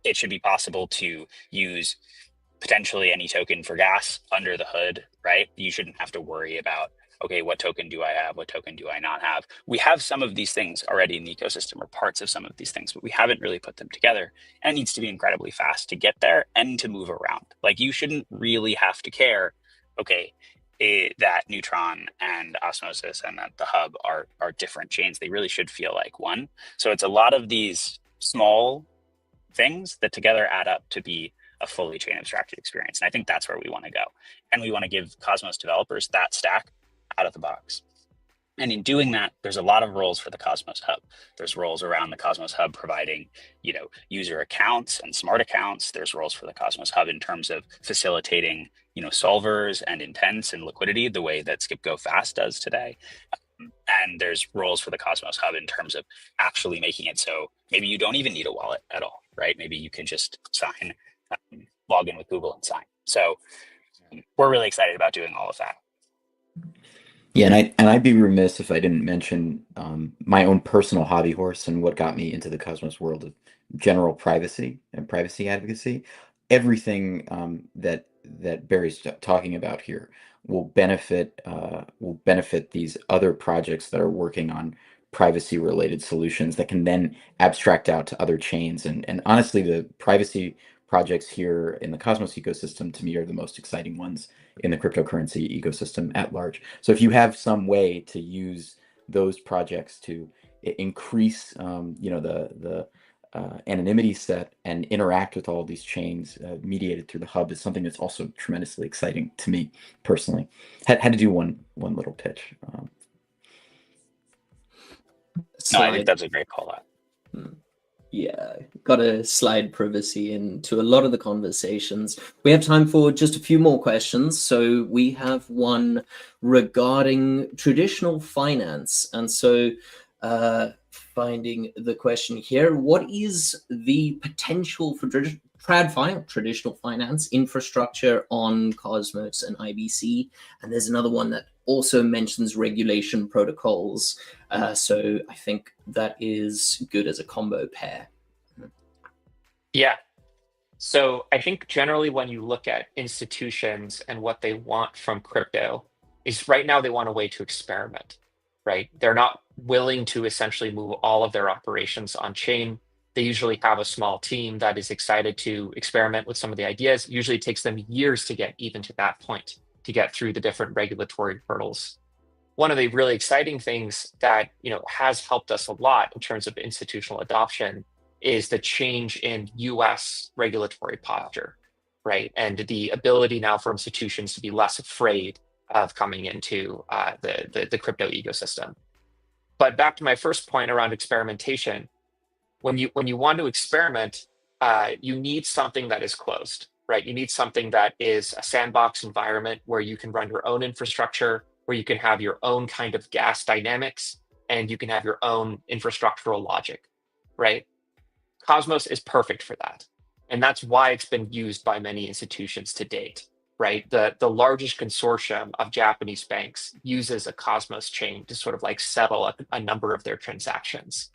It should be possible to use potentially any token for gas under the hood, right? You shouldn't have to worry about, okay, what token do I have? What token do I not have? We have some of these things already in the ecosystem, or parts of some of these things, but we haven't really put them together. And it needs to be incredibly fast to get there and to move around. Like, you shouldn't really have to care, okay, that Neutron and Osmosis and that the hub are different chains. They really should feel like one. So it's a lot of these small things that together add up to be a fully chain abstracted experience. And I think that's where we want to go. And we want to give Cosmos developers that stack out of the box. And in doing that, there's a lot of roles for the Cosmos Hub. There's roles around the Cosmos Hub providing, user accounts and smart accounts. There's roles for the Cosmos Hub in terms of facilitating, solvers and intents and liquidity the way that Skip Go Fast does today. And there's roles for the Cosmos Hub in terms of actually making it so maybe you don't even need a wallet at all, right? Maybe you can just sign, log in with Google and sign. So we're really excited about doing all of that. Yeah, and I'd be remiss if I didn't mention my own personal hobby horse and what got me into the Cosmos world of general privacy and privacy advocacy. Everything that Barry's talking about here will benefit these other projects that are working on privacy related solutions that can then abstract out to other chains. And honestly, the privacy projects here in the Cosmos ecosystem, to me, are the most exciting ones in the cryptocurrency ecosystem at large. So if you have some way to use those projects to increase, the anonymity set and interact with all of these chains mediated through the hub, is something that's also tremendously exciting to me personally. Had to do one little pitch. No, I think that's a great call out. Yeah, got to slide privacy into a lot of the conversations. We have time for just a few more questions. So we have one regarding traditional finance. And so finding the question here, what is the potential for traditional finance infrastructure on Cosmos and IBC? And there's another one that also mentions regulation protocols. So I think that is good as a combo pair. Yeah. So I think generally when you look at institutions and what they want from crypto is right now they want a way to experiment, right? They're not willing to essentially move all of their operations on chain. They usually have a small team that is excited to experiment with some of the ideas. Usually it takes them years to get even to that point, to get through the different regulatory hurdles. One of the really exciting things that has helped us a lot in terms of institutional adoption is the change in US regulatory posture, right? And the ability now for institutions to be less afraid of coming into the crypto ecosystem. But back to my first point around experimentation, when you want to experiment, you need something that is closed, right? You need something that is a sandbox environment where you can run your own infrastructure, where you can have your own kind of gas dynamics, and you can have your own infrastructural logic, right? Cosmos is perfect for that. And that's why it's been used by many institutions to date, right? The largest consortium of Japanese banks uses a Cosmos chain to sort of like settle a number of their transactions.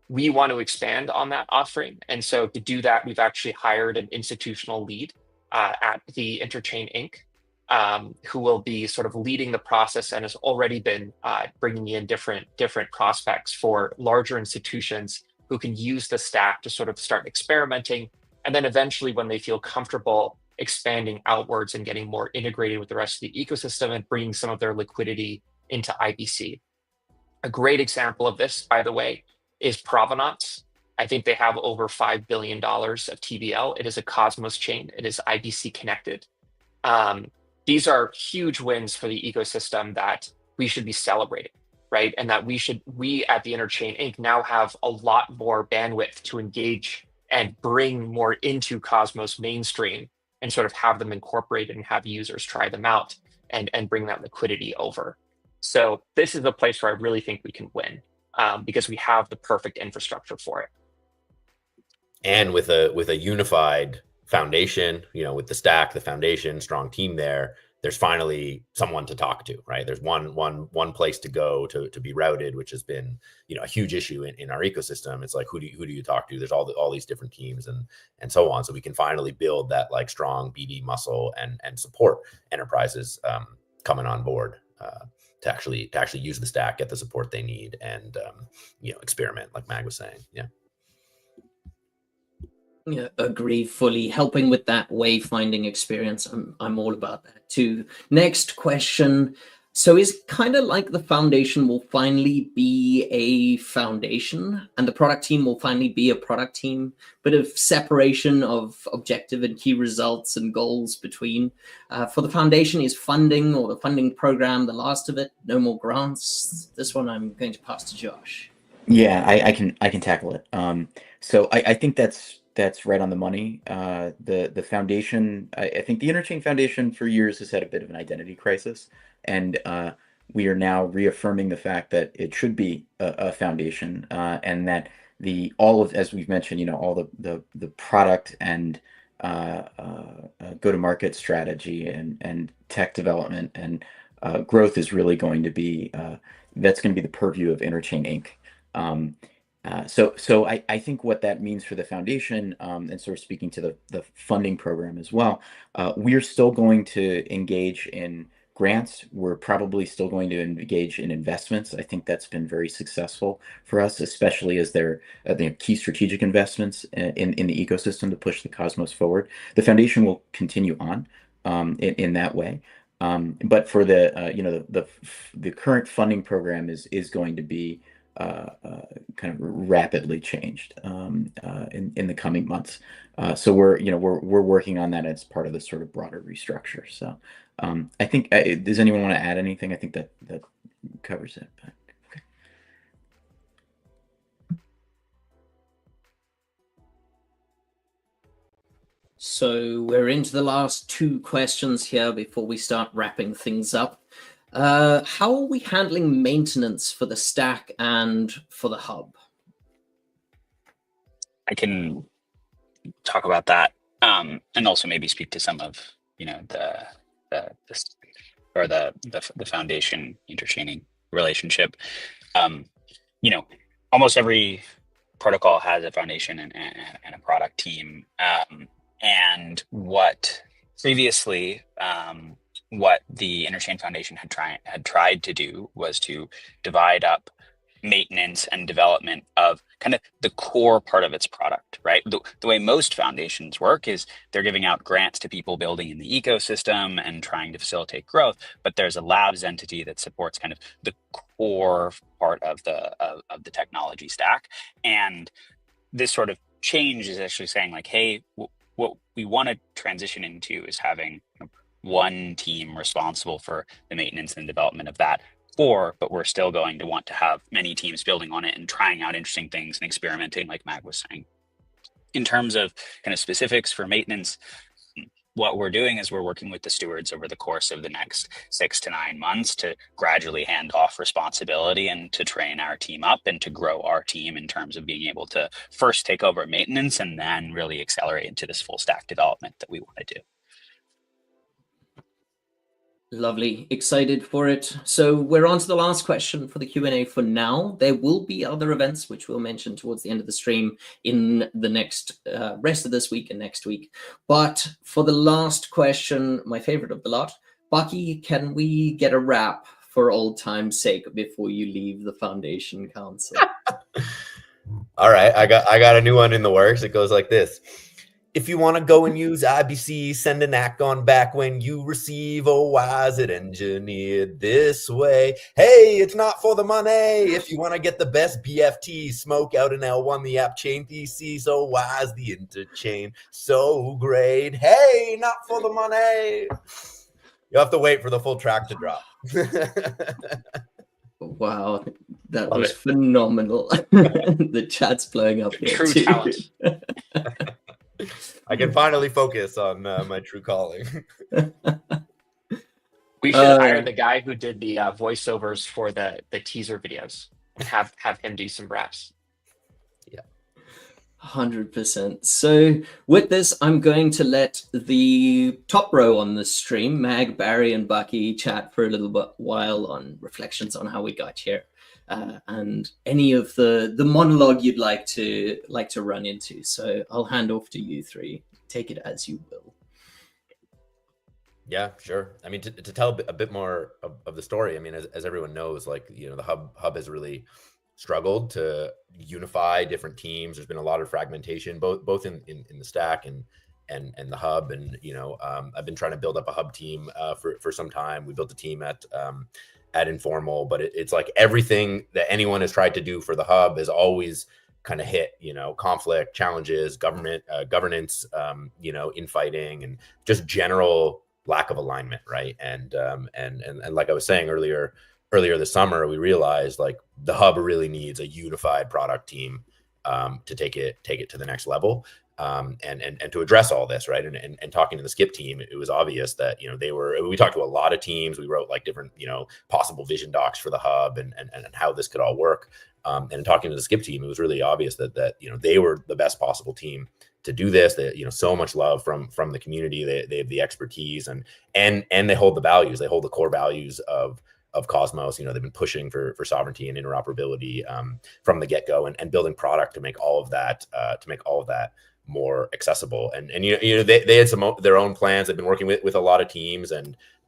We want to expand on that offering. And so to do that, we've actually hired an institutional lead at the Interchain Inc., who will be sort of leading the process and has already been bringing in different prospects for larger institutions who can use the stack to sort of start experimenting. And then eventually when they feel comfortable expanding outwards and getting more integrated with the rest of the ecosystem and bringing some of their liquidity into IBC. A great example of this, by the way, is Provenance. I think they have over $5 billion of TVL. It is a Cosmos chain. It is IBC connected. These are huge wins for the ecosystem that we should be celebrating, right? And that we at the Interchain Inc. now have a lot more bandwidth to engage and bring more into Cosmos mainstream and sort of have them incorporated and have users try them out and bring that liquidity over. So this is a place where I really think we can win because we have the perfect infrastructure for it. And with a unified foundation, with the stack, the foundation, strong team there's finally someone to talk to, right? There's one place to go to be routed, which has been, a huge issue in our ecosystem. It's like, who do you talk to? There's all these different teams and so on. So we can finally build that like strong BD muscle and support enterprises coming on board to actually use the stack, get the support they need, and experiment, like Mag was saying. Yeah. Yeah, agree fully. Helping with that wayfinding experience, I'm all about that too. Next question. So is kind of like the foundation will finally be a foundation and the product team will finally be a product team, bit of separation of objective and key results and goals between. For the foundation, is funding or the funding program the last of it? No more grants? This one I'm going to pass to Josh. Yeah, I can tackle it. So I think that's right on the money. The foundation, I think the Interchain Foundation for years has had a bit of an identity crisis, and we are now reaffirming the fact that it should be a foundation, and that as we've mentioned, all the product and go-to-market strategy and tech development and growth is really going to be that's going to be the purview of Interchain Inc. So I think what that means for the foundation, and sort of speaking to the funding program as well, we're still going to engage in grants. We're probably still going to engage in investments. I think that's been very successful for us, especially as they're key strategic investments in the ecosystem to push the Cosmos forward. The foundation will continue on in that way. But for the current funding program is going to be kind of rapidly changed in the coming months. So we're working on that as part of the sort of broader restructure. So I think does anyone want to add anything? I think that covers it. But, okay. So we're into the last two questions here before we start wrapping things up. How are we handling maintenance for the stack and for the hub? I can talk about that, and also maybe speak to some of the or the foundation interchaining relationship. Almost every protocol has a foundation and a product team. And what previously, what the Interchain Foundation had tried to do was to divide up maintenance and development of kind of the core part of its product, right? The way most foundations work is they're giving out grants to people building in the ecosystem and trying to facilitate growth, but there's a labs entity that supports kind of the core part of the technology stack. And this sort of change is actually saying like, hey, what we want to transition into is having one team responsible for the maintenance and development of that core, but we're still going to want to have many teams building on it and trying out interesting things and experimenting, like Mag was saying. In terms of kind of specifics for maintenance, what we're doing is we're working with the stewards over the course of the next 6 to 9 months to gradually hand off responsibility and to train our team up and to grow our team in terms of being able to first take over maintenance and then really accelerate into this full stack development that we want to do. Lovely. Excited for it. So we're on to the last question for the Q&A for now. There will be other events, which we'll mention towards the end of the stream in the next rest of this week and next week. But for the last question, my favorite of the lot, Bucky, can we get a wrap for old time's sake before you leave the Foundation Council? All right. I got a new one in the works. It goes like this. If you want to go and use IBC, send an ACK on back when you receive. Oh, why is it engineered this way? Hey, it's not for the money. If you want to get the best BFT, smoke out an L1, the app chain thesis. Oh, why is the interchain so great? Hey, not for the money. You have to wait for the full track to drop. Wow, that Love was it. phenomenal. The chat's blowing up here True too. talent. I can finally focus on my true calling. We should hire the guy who did the voiceovers for the teaser videos and have him do some raps. 100%. So with this, I'm going to let the top row on the stream, Mag, Barry, and Bucky, chat for a little while on reflections on how we got here, and any of the monologue you'd like to run into. So I'll hand off to you three. Take it as you will. Yeah, sure. I mean, to tell a bit more of the story, I mean, as everyone knows, like, the hub has really struggled to unify different teams. There's been a lot of fragmentation, both in the stack and the hub. And, I've been trying to build up a hub team for some time. We built a team at Informal, but it's like everything that anyone has tried to do for the hub has always kind of hit, conflict, challenges, governance, infighting, and just general lack of alignment, right? And like I was saying earlier this summer, we realized like the hub really needs a unified product team to take it to the next level, and to address all this, right? And talking to the Skip team, it was obvious that we talked to a lot of teams. We wrote like different possible vision docs for the hub and how this could all work. And talking to the Skip team, it was really obvious that they were the best possible team to do this. That so much love from the community. They have the expertise and they hold the values. They hold the core values of Cosmos. They've been pushing for sovereignty and interoperability from the get-go, and building product to make all of that more accessible. And they had some their own plans. They've been working with a lot of teams,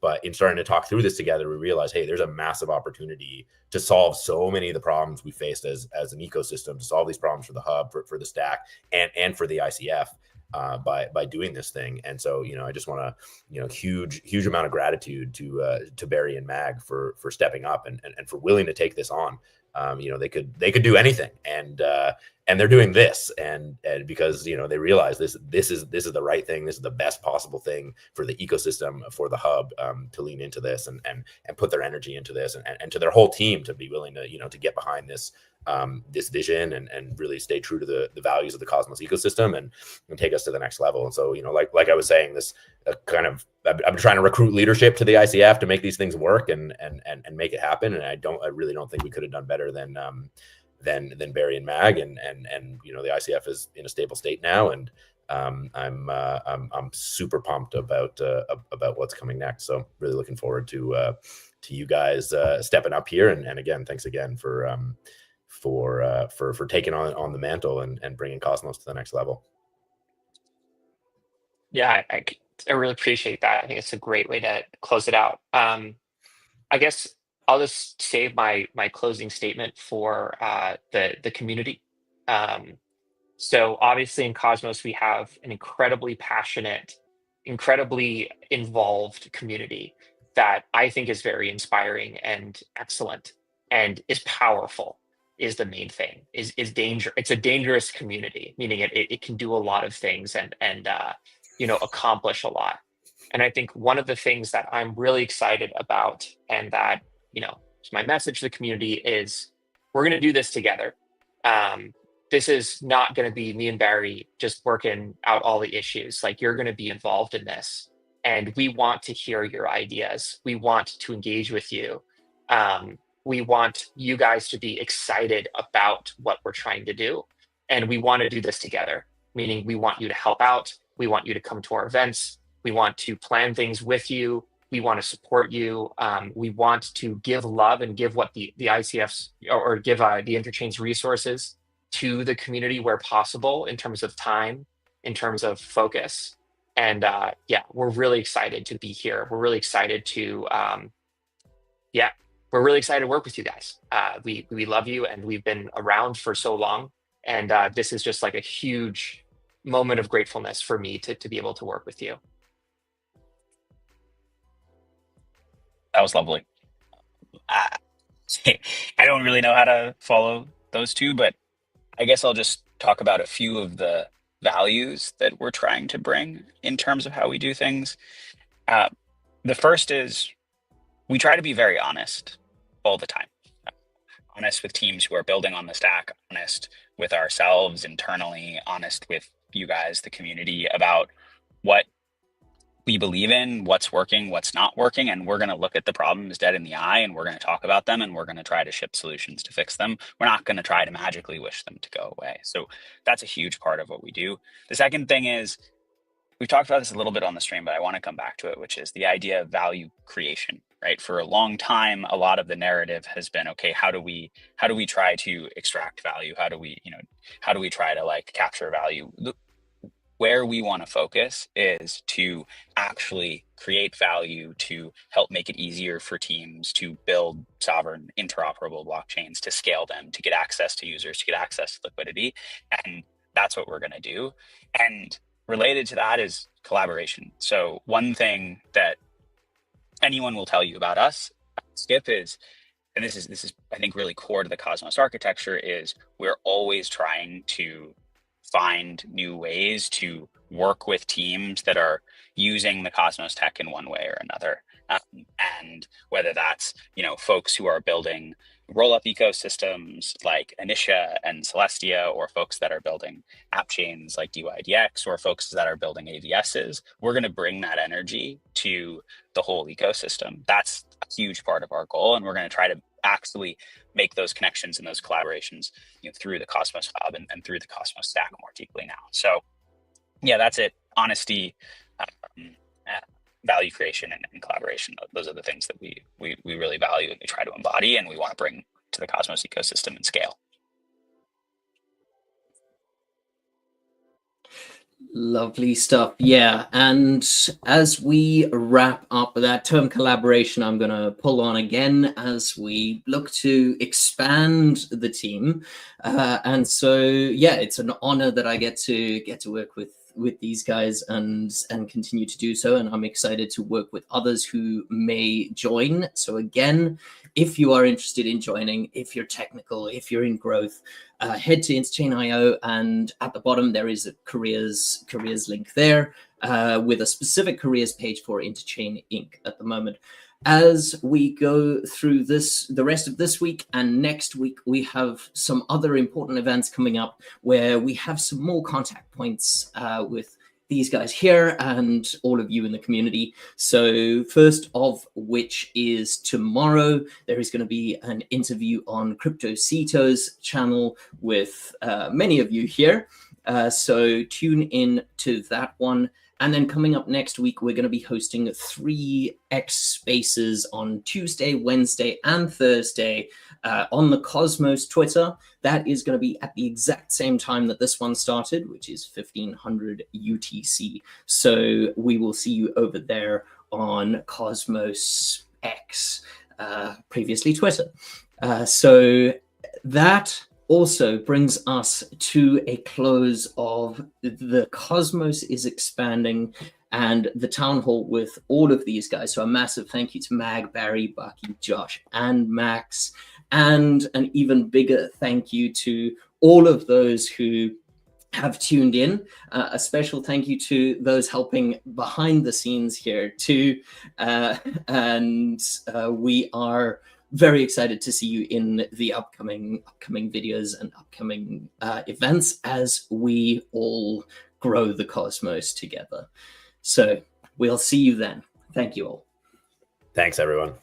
but in starting to talk through this together, we realized, hey, there's a massive opportunity to solve so many of the problems we faced as an ecosystem, to solve these problems for the hub, for the stack, and for the ICF. By doing this thing. And so, I just want to, huge amount of gratitude to Barry and Mag for stepping up and for willing to take this on. They could do anything, and they're doing this, and because they realize this is the right thing. This is the best possible thing for the ecosystem, for the hub, to lean into this and put their energy into this, and to their whole team to be willing to to get behind this vision and really stay true to the values of the Cosmos ecosystem and take us to the next level. And so, like I was saying, this I'm trying to recruit leadership to the ICF to make these things work and make it happen. And I really don't think we could have done better than Barry and Mag, and the ICF is in a stable state now, and I'm super pumped about what's coming next. So really looking forward to you guys stepping up here. And again, thanks again for taking on the mantle and bringing Cosmos to the next level. Yeah, I really appreciate that. I think it's a great way to close it out. I guess I'll just save my closing statement for the community. So obviously in Cosmos, we have an incredibly passionate, incredibly involved community that I think is very inspiring and excellent and is powerful, is the main thing, is danger. It's a dangerous community, meaning it can do a lot of things and accomplish a lot. And I think one of the things that I'm really excited about, and that, my message to the community is, we're going to do this together. This is not going to be me and Barry just working out all the issues. Like, you're going to be involved in this, and we want to hear your ideas. We want to engage with you. We want you guys to be excited about what we're trying to do, and we want to do this together. Meaning, we want you to help out. We want you to come to our events. We want to plan things with you. We want to support you. We want to give love and give what the ICFs or give the Interchain's resources to the community where possible, in terms of time, in terms of focus. And we're really excited to be here. We're really excited to we're really excited to work with you guys. We love you, and we've been around for so long. And this is just like a huge moment of gratefulness for me to be able to work with you. That was lovely. I don't really know how to follow those two, but I guess I'll just talk about a few of the values that we're trying to bring in terms of how we do things. The first is, we try to be very honest all the time. Honest with teams who are building on the stack, honest with ourselves internally, honest with you guys, the community, about what we believe in, what's working, what's not working, and we're going to look at the problems dead in the eye, and we're going to talk about them, and we're going to try to ship solutions to fix them. We're not going to try to magically wish them to go away. So that's a huge part of what we do. The second thing is, we've talked about this a little bit on the stream, but I want to come back to it, which is the idea of value creation, right? For a long time, a lot of the narrative has been, okay, how do we try to extract value? How do we try to capture value? Where we want to focus is to actually create value, to help make it easier for teams to build sovereign interoperable blockchains, to scale them, to get access to users, to get access to liquidity. And that's what we're going to do. And related to that is collaboration. So one thing that anyone will tell you about us at Skip is, and this is I think really core to the Cosmos architecture, is we're always trying to find new ways to work with teams that are using the Cosmos tech in one way or another. And whether that's, folks who are building roll-up ecosystems like Initia and Celestia, or folks that are building app chains like DYDX, or folks that are building AVSs, we're going to bring that energy to the whole ecosystem. That's a huge part of our goal. And we're going to try to actually make those connections and those collaborations through the Cosmos Hub and through the Cosmos stack more deeply now. So yeah, that's it. Honesty, value creation, and collaboration. Those are the things that we really value and we try to embody, and we want to bring to the Cosmos ecosystem and scale. Lovely stuff. Yeah. And as we wrap up that term collaboration, I'm going to pull on again as we look to expand the team. And so, yeah, it's an honor that I get to work with these guys and continue to do so. And I'm excited to work with others who may join. So again, if you are interested in joining, if you're technical, if you're in growth, head to Interchain.io, and at the bottom there is a careers link there with a specific careers page for Interchain Inc. at the moment. As we go through the rest of this week and next week, we have some other important events coming up where we have some more contact points with these guys here and all of you in the community. So first of which is tomorrow, there is going to be an interview on CryptoCito's channel with many of you here. So tune in to that one. And then coming up next week, we're going to be hosting 3 X Spaces on Tuesday, Wednesday, and Thursday on the Cosmos Twitter. That is going to be at the exact same time that this one started, which is 1500 UTC. So we will see you over there on Cosmos X, previously Twitter. So that also brings us to a close of the Cosmos is expanding and the town hall with all of these guys. So a massive thank you to Mag, Barry, Bucky, Josh, and Max, and an even bigger thank you to all of those who have tuned in. A special thank you to those helping behind the scenes here too. We are very excited to see you in the upcoming videos and upcoming events as we all grow the Cosmos together. So we'll see you then. Thank you all. Thanks, everyone.